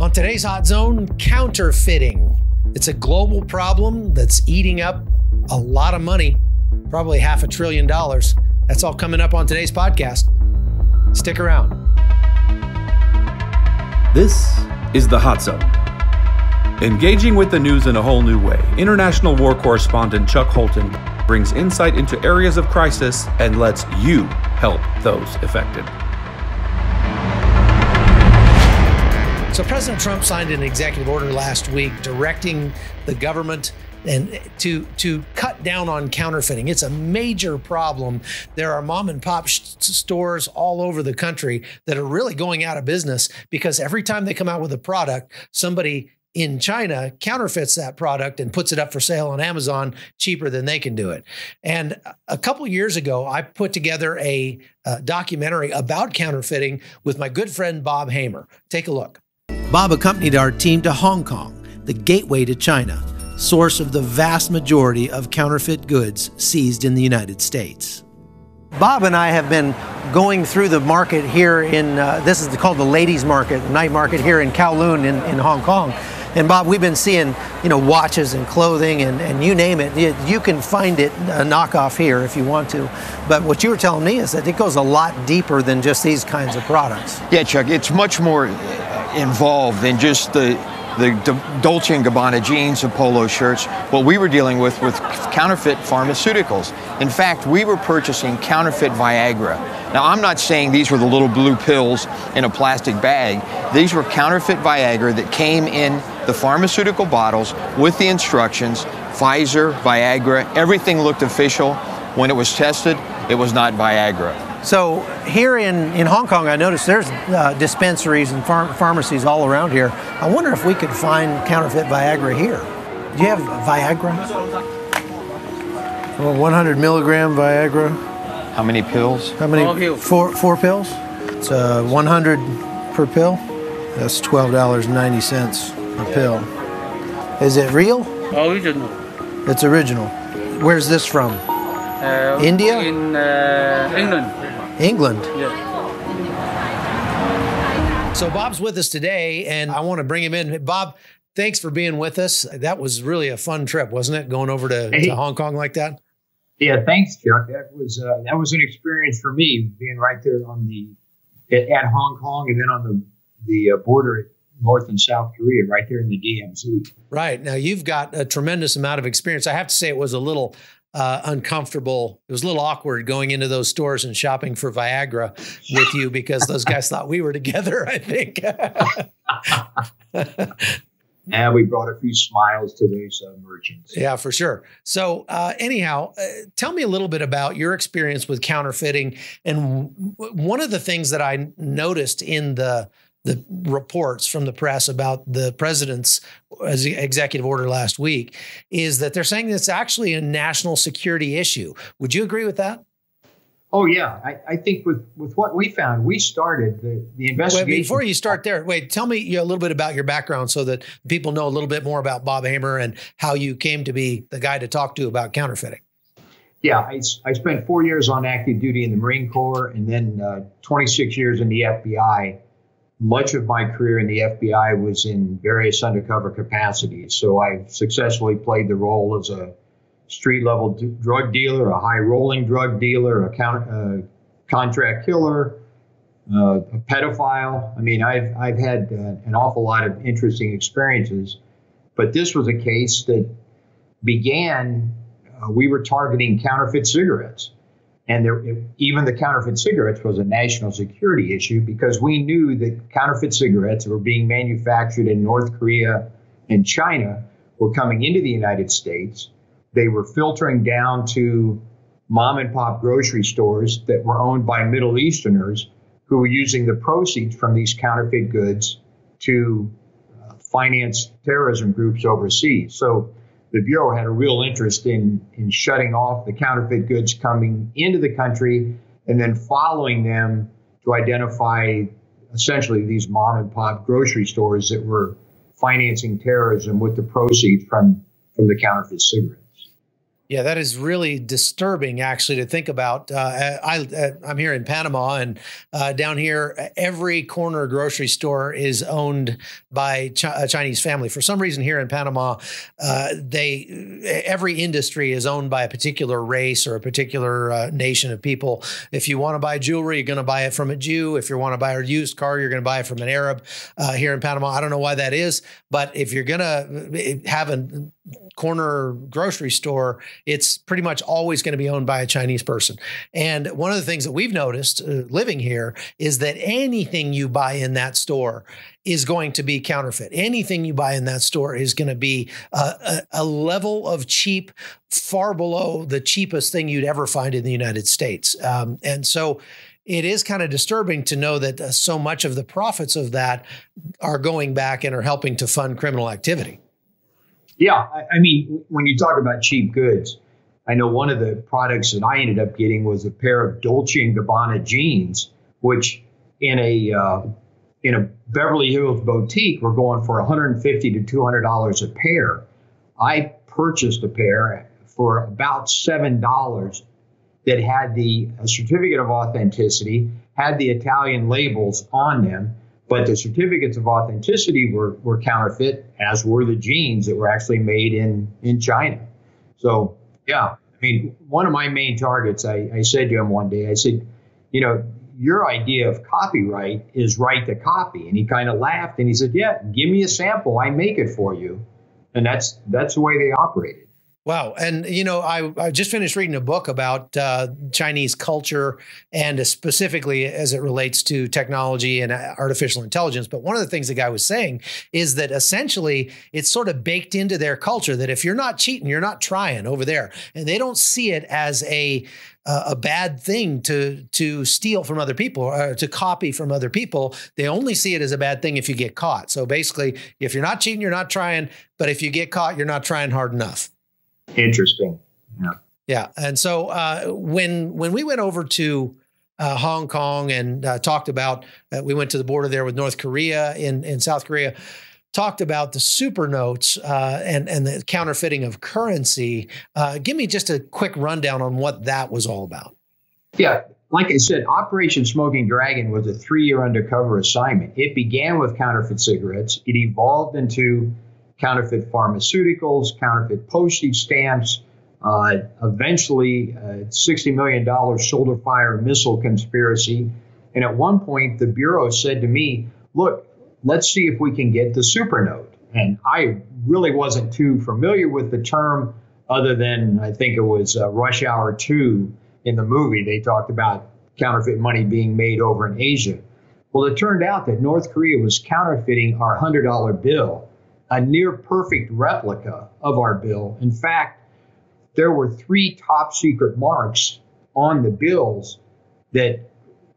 On today's Hot Zone, counterfeiting. It's a global problem that's eating up a lot of money, probably $500 billion. That's all coming up on today's podcast. Stick around. This is the Hot Zone. Engaging with the news in a whole new way, international war correspondent Chuck Holton brings insight into areas of crisis and lets you help those affected. So President Trump signed an executive order last week directing the government and to cut down on counterfeiting. It's a major problem. There are mom and pop stores all over the country that are really going out of business because every time they come out with a product, somebody in China counterfeits that product and puts it up for sale on Amazon cheaper than they can do it. And a couple years ago, I put together a documentary about counterfeiting with my good friend Bob Hamer. Take a look. Bob accompanied our team to Hong Kong, the gateway to China, source of the vast majority of counterfeit goods seized in the United States. Bob and I have been going through the market here in, this is called the ladies market, night market here in Kowloon in Hong Kong. And Bob, we've been seeing, watches and clothing and you name it. You can find it a knockoff here if you want to. But what you were telling me is that it goes a lot deeper than just these kinds of products. Yeah, Chuck, it's much more involved than just the Dolce & Gabbana jeans and polo shirts. What we were dealing with counterfeit pharmaceuticals. In fact, we were purchasing counterfeit Viagra. Now, I'm not saying these were the little blue pills in a plastic bag. These were counterfeit Viagra that came in the pharmaceutical bottles with the instructions, Pfizer, Viagra, everything looked official. When it was tested, it was not Viagra. So here in Hong Kong, I noticed there's dispensaries and pharmacies all around here. I wonder if we could find counterfeit Viagra here. Do you have Viagra? Well, 100 milligram Viagra. How many pills? How many? Four pills. It's 100 per pill. That's $12.90 a pill. Is it real? Original. It's original. Where's this from? India? In England. England? Yeah. So Bob's with us today, and I want to bring him in. Bob, thanks for being with us. That was really a fun trip, wasn't it? Going over to Hong Kong like that? Yeah, thanks, Chuck. That was an experience for me, being right there on at Hong Kong and then on the border at North and South Korea, right there in the DMZ. Right. Now, you've got a tremendous amount of experience. I have to say it was a little uncomfortable. It was a little awkward going into those stores and shopping for Viagra with you because those guys thought we were together, I think. Yeah, we brought a few smiles to those merchants. Yeah, for sure. So anyhow, tell me a little bit about your experience with counterfeiting. And one of the things that I noticed in the reports from the press about the president's executive order last week is that they're saying it's actually a national security issue. Would you agree with that? Oh, yeah. I think with what we found, we started the investigation. Wait, before you start there, tell me a little bit about your background so that people know a little bit more about Bob Hamer and how you came to be the guy to talk to about counterfeiting. Yeah, I spent 4 years on active duty in the Marine Corps and then 26 years in the FBI. Much of my career in the FBI was in various undercover capacities. So I successfully played the role as a street-level drug dealer, a high-rolling drug dealer, a contract killer, a pedophile. I mean, I've had an awful lot of interesting experiences. But this was a case that began, we were targeting counterfeit cigarettes. And even the counterfeit cigarettes was a national security issue because we knew that counterfeit cigarettes were being manufactured in North Korea and China were coming into the United States. They were filtering down to mom and pop grocery stores that were owned by Middle Easterners who were using the proceeds from these counterfeit goods to finance terrorism groups overseas. So the Bureau had a real interest in shutting off the counterfeit goods coming into the country and then following them to identify essentially these mom and pop grocery stores that were financing terrorism with the proceeds from the counterfeit cigarettes. Yeah, that is really disturbing, actually, to think about. I'm here in Panama, and down here, every corner grocery store is owned by a Chinese family. For some reason, here in Panama, every industry is owned by a particular race or a particular nation of people. If you want to buy jewelry, you're going to buy it from a Jew. If you want to buy a used car, you're going to buy it from an Arab. Here in Panama, I don't know why that is, but if you're going to have a corner grocery store, it's pretty much always going to be owned by a Chinese person. And one of the things that we've noticed living here is that anything you buy in that store is going to be counterfeit. Anything you buy in that store is going to be a level of cheap far below the cheapest thing you'd ever find in the United States. And so it is kind of disturbing to know that so much of the profits of that are going back and are helping to fund criminal activity. Yeah, I mean, when you talk about cheap goods, I know one of the products that I ended up getting was a pair of Dolce & Gabbana jeans, which in a Beverly Hills boutique were going for $150 to $200 a pair. I purchased a pair for about $7 that had a certificate of authenticity, had the Italian labels on them, but the certificates of authenticity were counterfeit, as were the jeans that were actually made in China. So, yeah, I mean, one of my main targets, I said to him one day, I said, you know, your idea of copyright is right to copy. And he kind of laughed and he said, yeah, give me a sample. I make it for you. And that's the way they operated. Wow. And, you know, I just finished reading a book about Chinese culture and specifically as it relates to technology and artificial intelligence. But one of the things the guy was saying is that essentially it's sort of baked into their culture that if you're not cheating, you're not trying over there. And they don't see it as a bad thing to steal from other people or to copy from other people. They only see it as a bad thing if you get caught. So basically, if you're not cheating, you're not trying. But if you get caught, you're not trying hard enough. Interesting. Yeah. Yeah. And so when we went over to Hong Kong and talked about, we went to the border there with North Korea in South Korea, talked about the super notes and the counterfeiting of currency. Give me just a quick rundown on what that was all about. Yeah. Like I said, Operation Smoking Dragon was a 3-year undercover assignment. It began with counterfeit cigarettes. It evolved into counterfeit pharmaceuticals, counterfeit postage stamps, eventually $60 million shoulder fire missile conspiracy. And at one point, the Bureau said to me, look, let's see if we can get the super note. And I really wasn't too familiar with the term other than I think it was Rush Hour 2 in the movie. They talked about counterfeit money being made over in Asia. Well, it turned out that North Korea was counterfeiting our $100 bill, a near perfect replica of our bill. In fact, there were 3 top secret marks on the bills that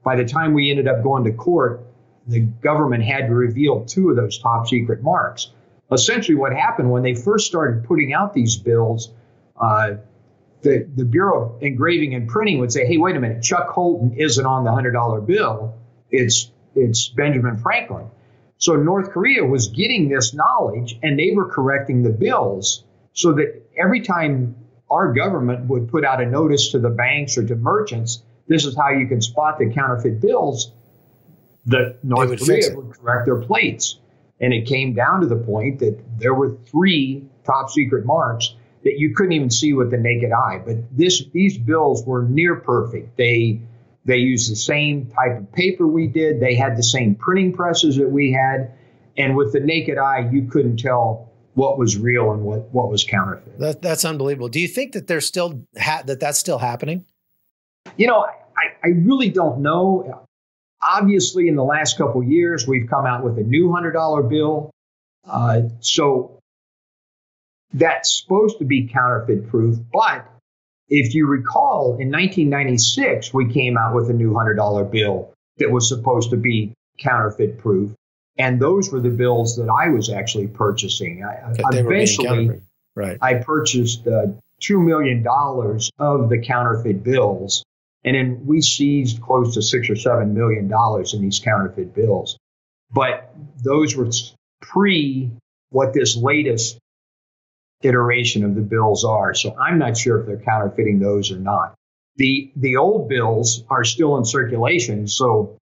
by the time we ended up going to court, the government had to reveal 2 of those top secret marks. Essentially what happened when they first started putting out these bills, the Bureau of Engraving and Printing would say, hey, wait a minute, Chuck Holton isn't on the $100 bill. It's Benjamin Franklin. So North Korea was getting this knowledge and they were correcting the bills so that every time our government would put out a notice to the banks or to merchants, this is how you can spot the counterfeit bills, that North Korea would correct their plates. And it came down to the point that there were 3 top secret marks that you couldn't even see with the naked eye. But these bills were near perfect. They used the same type of paper we did. They had the same printing presses that we had. And with the naked eye, you couldn't tell what was real and what was counterfeit. That's unbelievable. Do you think that there's still that's still happening? You know, I really don't know. Obviously, in the last couple of years, we've come out with a new $100 bill. So that's supposed to be counterfeit proof. But if you recall, in 1996, we came out with a new $100 bill that was supposed to be counterfeit proof. And those were the bills that I was actually purchasing. Eventually, I purchased $2 million of the counterfeit bills. And then we seized close to $6 or $7 million in these counterfeit bills. But those were pre what this latest iteration of the bills are. So I'm not sure if they're counterfeiting those or not. The old bills are still in circulation, so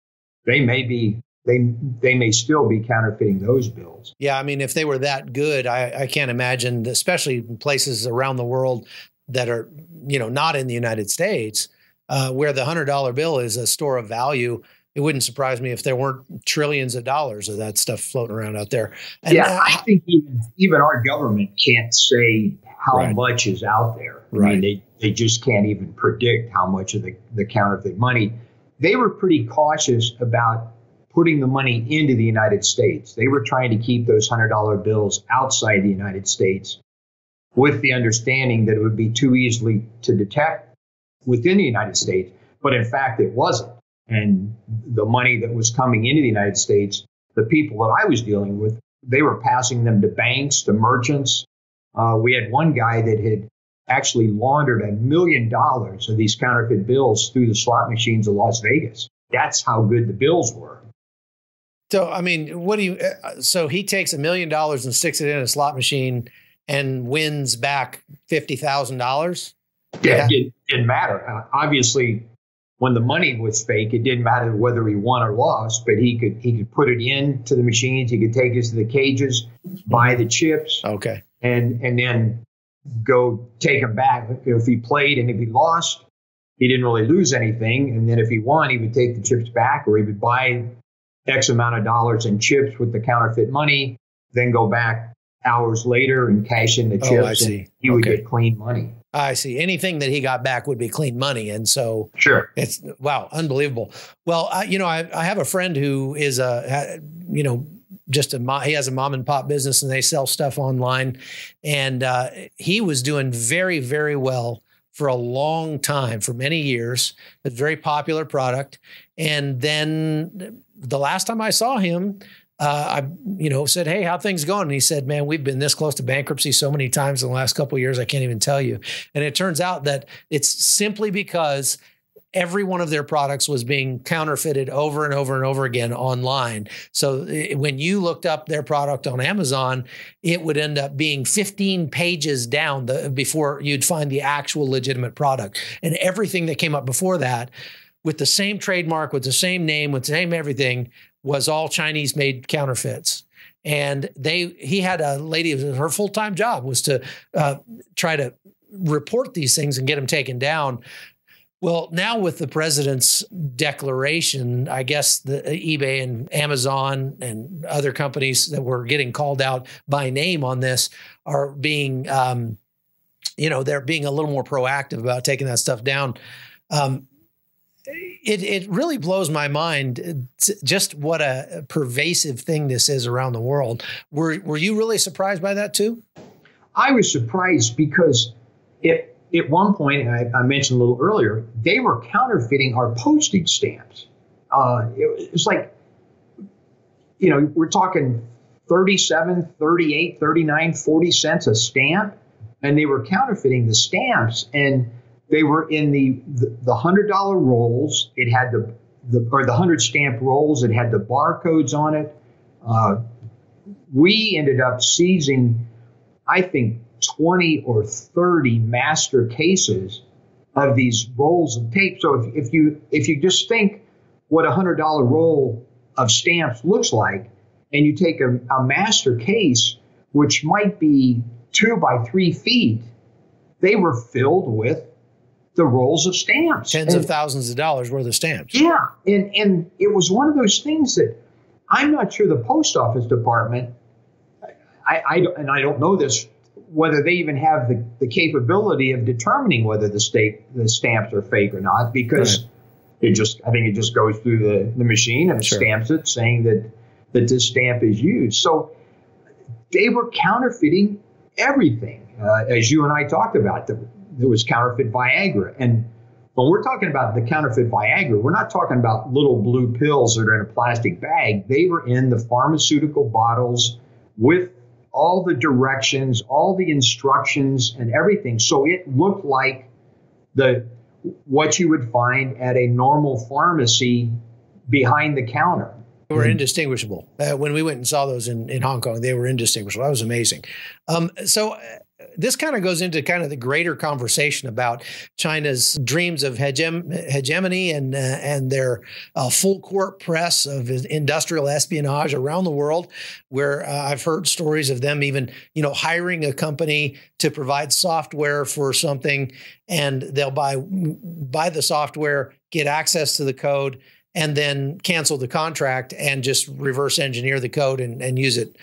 they may still be counterfeiting those bills. Yeah, I mean, if they were that good, I can't imagine, especially in places around the world that are, not in the United States, where the $100 bill is a store of value. It wouldn't surprise me if there weren't trillions of dollars of that stuff floating around out there. And I think even our government can't say how Right. much is out there. I Right. mean, they just can't even predict how much of the counterfeit money. They were pretty cautious about putting the money into the United States. They were trying to keep those $100 bills outside the United States with the understanding that it would be too easily to detect within the United States. But in fact, it wasn't. And the money that was coming into the United States, the people that I was dealing with, they were passing them to banks, to merchants. We had one guy that had actually laundered $1 million of these counterfeit bills through the slot machines of Las Vegas. That's how good the bills were. So, I mean, so he takes $1 million and sticks it in a slot machine and wins back $50,000? Yeah, it didn't matter. Obviously, when the money was fake, it didn't matter whether he won or lost, but he could put it into the machines. He could take it to the cages, buy the chips, Okay. and then go take them back. If he played and if he lost, he didn't really lose anything. And then if he won, he would take the chips back, or he would buy X amount of dollars in chips with the counterfeit money, then go back hours later and cash in the chips. I see. And he would get clean money. I see. Anything that he got back would be clean money. And so Sure. it's, wow, unbelievable. Well, I have a friend who is he has a mom and pop business and they sell stuff online. And he was doing very, very well for a long time, for many years, a very popular product. And then the last time I saw him, I said, "Hey, how things going?" And he said, "Man, we've been this close to bankruptcy so many times in the last couple of years, I can't even tell you." And it turns out that it's simply because every one of their products was being counterfeited over and over and over again online. So when you looked up their product on Amazon, it would end up being 15 pages down before you'd find the actual legitimate product. And everything that came up before that, with the same trademark, with the same name, with the same everything, was all Chinese-made counterfeits. And he had a lady, her full-time job was to try to report these things and get them taken down. Well, now with the president's declaration, I guess the eBay and Amazon and other companies that were getting called out by name on this are being, they're being a little more proactive about taking that stuff down. It really blows my mind just what a pervasive thing this is around the world. Were you really surprised by that too? I was surprised because at one point, and I mentioned a little earlier, they were counterfeiting our postage stamps. It was like, we're talking 37, 38, 39, 40 cents a stamp, and they were counterfeiting the stamps, and they were in the $100 rolls. It had the 100 stamp rolls. It had the barcodes on it. We ended up seizing, I think, 20 or 30 master cases of these rolls of tape. So if you just think what a $100 roll of stamps looks like, and you take a master case, which might be 2 by 3 feet, they were filled with the rolls of stamps. Tens of thousands of dollars worth of stamps. Yeah. And it was one of those things that I'm not sure the post office department, I don't know this, whether they even have the capability of determining whether the stamps are fake or not, because I think it just goes through the machine and it stamps it saying that this stamp is used. So they were counterfeiting everything, as you and I talked about. There was counterfeit Viagra. And when we're talking about the counterfeit Viagra, we're not talking about little blue pills that are in a plastic bag. They were in the pharmaceutical bottles with all the directions, all the instructions and everything. So it looked like what you would find at a normal pharmacy behind the counter. They were indistinguishable. When we went and saw those in Hong Kong, they were indistinguishable. That was amazing. So this kind of goes into kind of the greater conversation about China's dreams of hegemony and their full court press of industrial espionage around the world, where I've heard stories of them even, hiring a company to provide software for something, and they'll buy the software, get access to the code, and then cancel the contract and just reverse engineer the code and use it.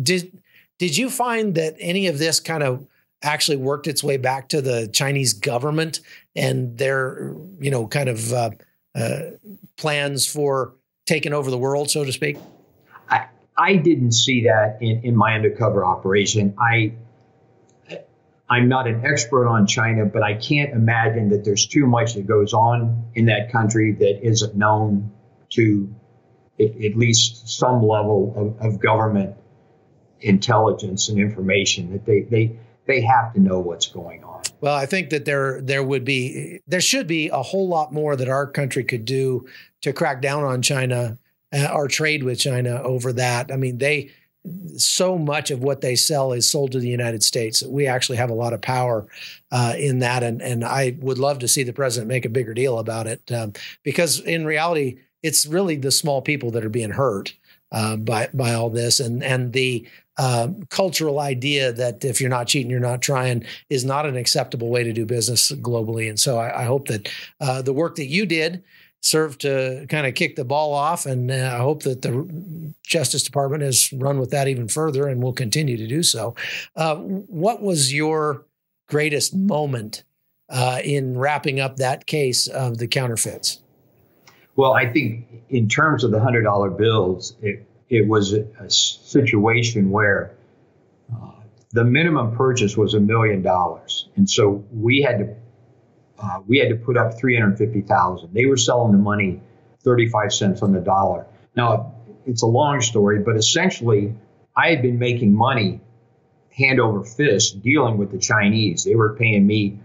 Did you find that any of this kind of actually worked its way back to the Chinese government and their, kind of plans for taking over the world, so to speak? I didn't see that in my undercover operation. I'm not an expert on China, but I can't imagine that there's too much that goes on in that country that isn't known to at least some level of government intelligence and information, that they have to know what's going on. Well, I think that there should be a whole lot more that our country could do to crack down on China, our trade with China over that. I mean, so much of what they sell is sold to the United States. We actually have a lot of power in that. And I would love to see the president make a bigger deal about it, because in reality, it's really the small people that are being hurt by all this. And the cultural idea that if you're not cheating, you're not trying is not an acceptable way to do business globally. And so I hope that the work that you did served to kind of kick the ball off. And I hope that the Justice Department has run with that even further and will continue to do so. What was your greatest moment in wrapping up that case of the counterfeits? Well, I think in terms of the $100 bills, it was a situation where the minimum purchase was $1 million. And so we had to put up $350,000. They were selling the money 35 cents on the dollar. Now, it's a long story, but essentially I had been making money hand over fist dealing with the Chinese. They were paying me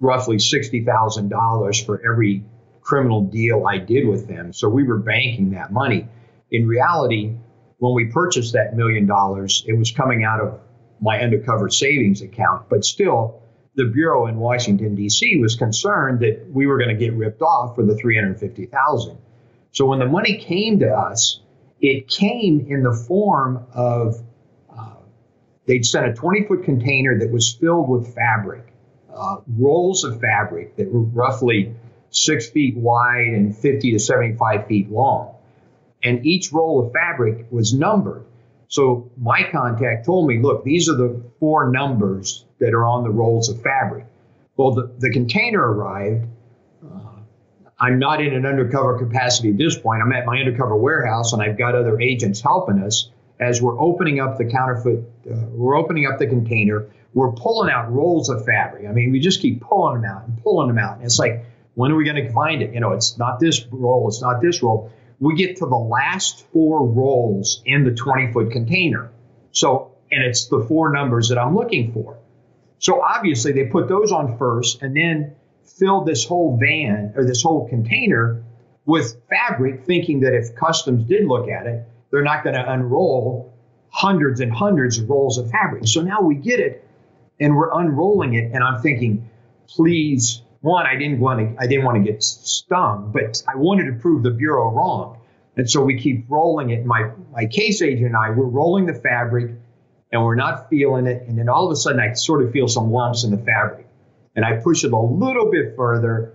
roughly $60,000 for every criminal deal I did with them. So we were banking that money. In reality, when we purchased that $1 million, it was coming out of my undercover savings account. But still, the Bureau in Washington, D.C. was concerned that we were going to get ripped off for the $350,000. So when the money came to us, it came in the form of they'd sent a 20-foot container that was filled with fabric, rolls of fabric that were roughly 6 feet wide and 50 to 75 feet long. And each roll of fabric was numbered. So my contact told me, look, these are the 4 numbers that are on the rolls of fabric. Well, the container arrived. I'm not in an undercover capacity at this point. I'm at my undercover warehouse, and I've got other agents helping us as we're opening up the counterfeit. We're opening up the container. We're pulling out rolls of fabric. I mean, we just keep pulling them out and pulling them out. And it's like, when are we going to find it? It's not this roll. It's not this roll. We get to the last 4 rolls in the 20-foot container. So, and it's the 4 numbers that I'm looking for. So obviously they put those on first and then filled this whole van or this whole container with fabric, thinking that if customs did look at it, they're not going to unroll hundreds and hundreds of rolls of fabric. So now we get it and we're unrolling it. And I'm thinking, please, one, I didn't want to get stung, but I wanted to prove the Bureau wrong. And so we keep rolling it. My case agent and I, we're rolling the fabric and we're not feeling it. And then all of a sudden I sort of feel some lumps in the fabric. And I push it a little bit further,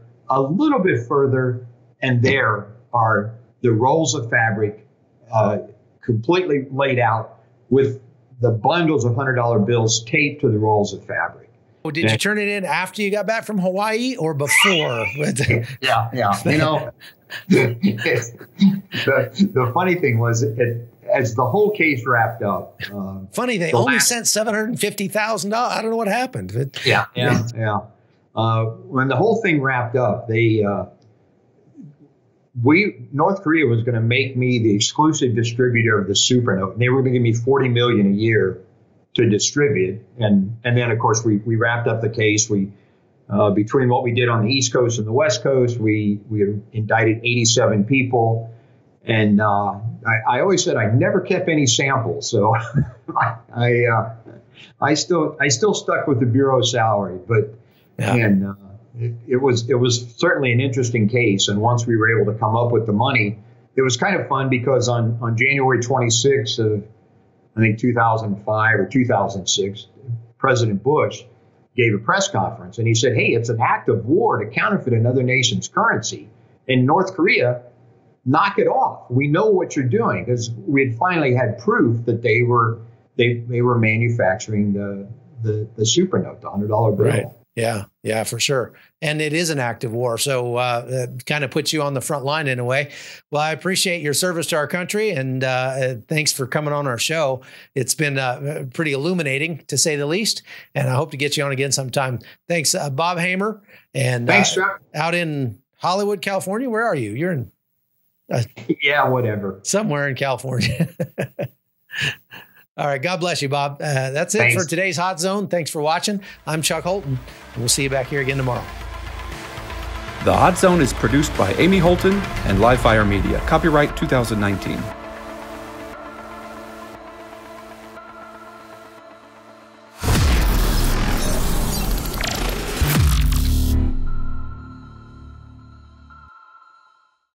and there are the rolls of fabric completely laid out with the bundles of $100 bills taped to the rolls of fabric. Well, did you turn it in after you got back from Hawaii or before? Yeah. The funny thing was, as the whole case wrapped up. Funny, they only sent $750,000. I don't know what happened. Yeah. When the whole thing wrapped up, North Korea was going to make me the exclusive distributor of the supernote. And they were going to give me $40 million a year to distribute. And then, of course, we wrapped up the case. We between what we did on the East Coast and the West Coast, we indicted 87 people. And I always said I never kept any samples, so I still stuck with the bureau salary. But and it was certainly an interesting case. And once we were able to come up with the money, it was kind of fun because on January 26th of I think 2005 or 2006, President Bush gave a press conference and he said, "Hey, it's an act of war to counterfeit another nation's currency. In North Korea, knock it off. We know what you're doing," because we had finally had proof that they were manufacturing the super note, the $100 bill. Right. Yeah, for sure. And it is an act of war. So kind of puts you on the front line in a way. Well, I appreciate your service to our country. And thanks for coming on our show. It's been pretty illuminating, to say the least. And I hope to get you on again sometime. Thanks, Bob Hamer. And thanks, Chuck. Out in Hollywood, California. Where are you? You're in... yeah, whatever. Somewhere in California. All right. God bless you, Bob. That's it for today's Hot Zone. Thanks for watching. I'm Chuck Holton, and we'll see you back here again tomorrow. The Hot Zone is produced by Amy Holton and Livefire Media. Copyright 2019.